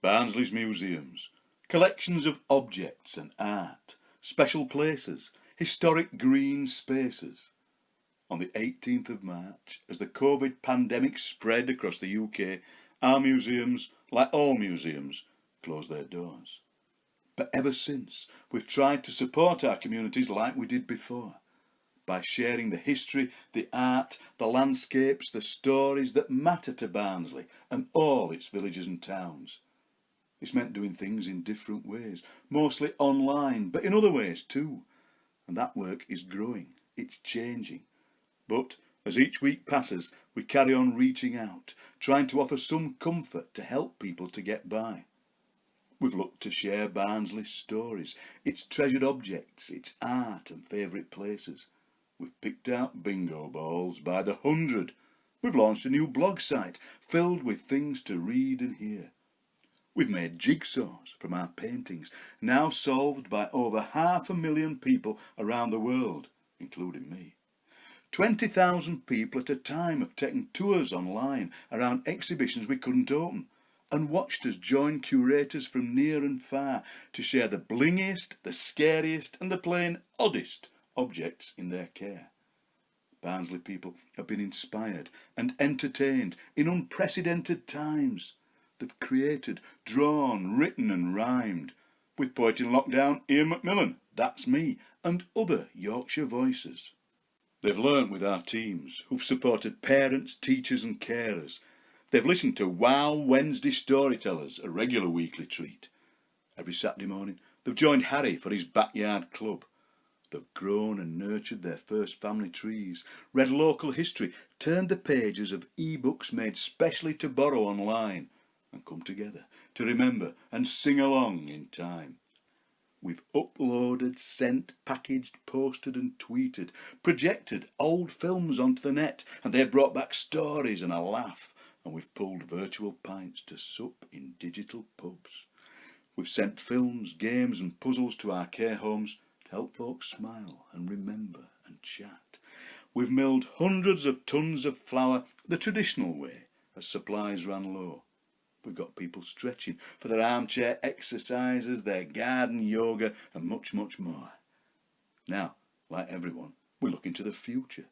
Barnsley's museums, collections of objects and art, special places, historic green spaces. On the 18th of March, as the COVID pandemic spread across the UK, our museums, like all museums, closed their doors. But ever since, we've tried to support our communities like we did before, by sharing the history, the art, the landscapes, the stories that matter to Barnsley and all its villages and towns. It's meant doing things in different ways, mostly online, but in other ways too. And that work is growing, it's changing. But as each week passes, we carry on reaching out, trying to offer some comfort to help people to get by. We've looked to share Barnsley's stories, its treasured objects, its art and favourite places. We've picked out bingo balls by the 100. We've launched a new blog site filled with things to read and hear. We've made jigsaws from our paintings, now solved by over 500,000 people around the world, including me. 20,000 people at a time have taken tours online around exhibitions we couldn't open, and watched us join curators from near and far to share the blingiest, the scariest and the plain oddest objects in their care. Barnsley people have been inspired and entertained in unprecedented times. They've created, drawn, written and rhymed, with poet in lockdown Ian Macmillan, that's me, and other Yorkshire voices. They've learnt with our teams, who've supported parents, teachers and carers. They've listened to Wow Wednesday Storytellers, a regular weekly treat. Every Saturday morning they've joined Harry for his backyard club. They've grown and nurtured their first family trees, read local history, turned the pages of e-books made specially to borrow online, and come together to remember and sing along in time. We've uploaded, sent, packaged, posted and tweeted, projected old films onto the net, and they've brought back stories and a laugh, and we've pulled virtual pints to sup in digital pubs. We've sent films, games and puzzles to our care homes to help folks smile and remember and chat. We've milled hundreds of tons of flour the traditional way as supplies ran low. We've got people stretching for their armchair exercises, their garden yoga and much, much more. Now, like everyone, we're looking to the future.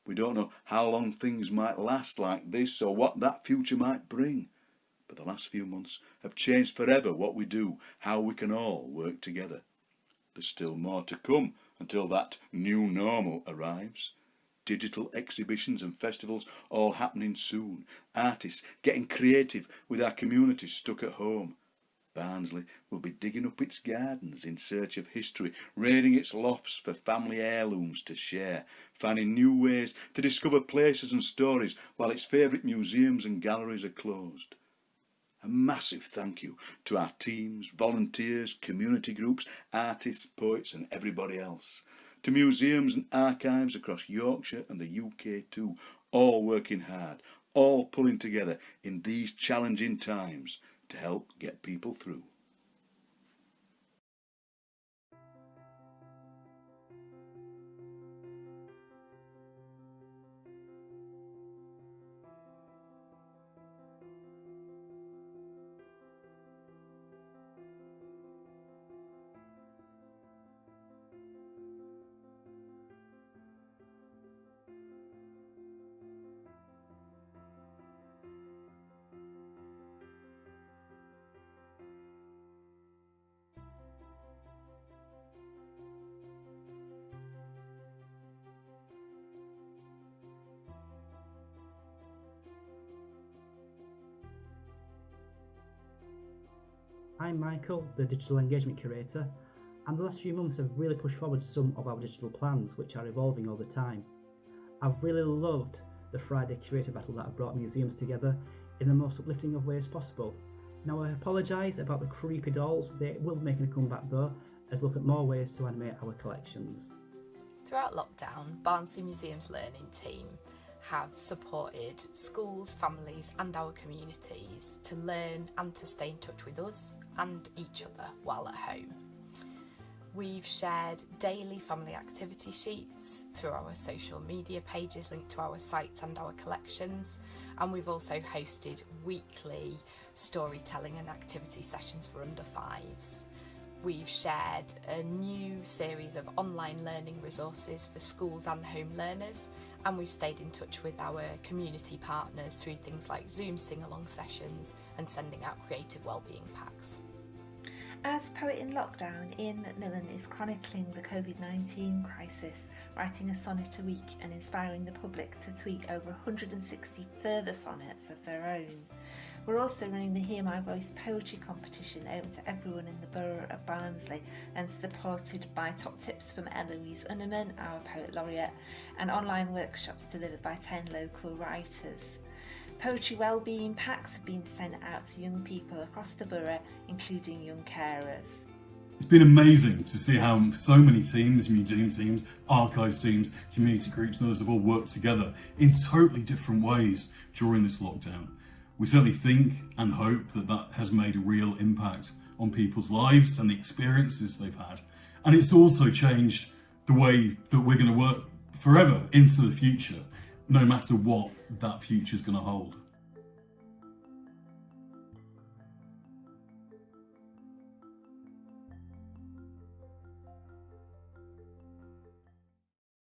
We don't know how long things might last like this or what that future might bring. But the last few months have changed forever what we do, how we can all work together. There's still more to come until that new normal arrives. Digital exhibitions and festivals all happening soon. Artists getting creative with our communities stuck at home. Barnsley will be digging up its gardens in search of history, raiding its lofts for family heirlooms to share, finding new ways to discover places and stories while its favourite museums and galleries are closed. A massive thank you to our teams, volunteers, community groups, artists, poets and everybody else. To museums and archives across Yorkshire and the UK too, all working hard, all pulling together in these challenging times to help get people through. I'm Michael, the Digital Engagement Curator, and the last few months have really pushed forward some of our digital plans, which are evolving all the time. I've really loved the Friday Curator Battle that have brought museums together in the most uplifting of ways possible. Now I apologise about the creepy dolls, they will be making a comeback though, as we look at more ways to animate our collections. Throughout lockdown, Barnsley Museum's learning team have supported schools, families and our communities to learn and to stay in touch with us and each other while at home. We've shared daily family activity sheets through our social media pages linked to our sites and our collections, and we've also hosted weekly storytelling and activity sessions for under fives. We've shared a new series of online learning resources for schools and home learners, and we've stayed in touch with our community partners through things like Zoom sing-along sessions and sending out creative wellbeing packs. As poet in lockdown, Ian Macmillan is chronicling the COVID-19 crisis, writing a sonnet a week and inspiring the public to tweet over 160 further sonnets of their own. We're also running the Hear My Voice poetry competition open to everyone in the borough of Barnsley and supported by top tips from Eloise Unneman, our poet laureate, and online workshops delivered by 10 local writers. Poetry wellbeing packs have been sent out to young people across the borough, including young carers. It's been amazing to see how so many teams, museum teams, archives teams, community groups and others have all worked together in totally different ways during this lockdown. We certainly think and hope that that has made a real impact on people's lives and the experiences they've had. And it's also changed the way that we're going to work forever into the future, no matter what that future is going to hold.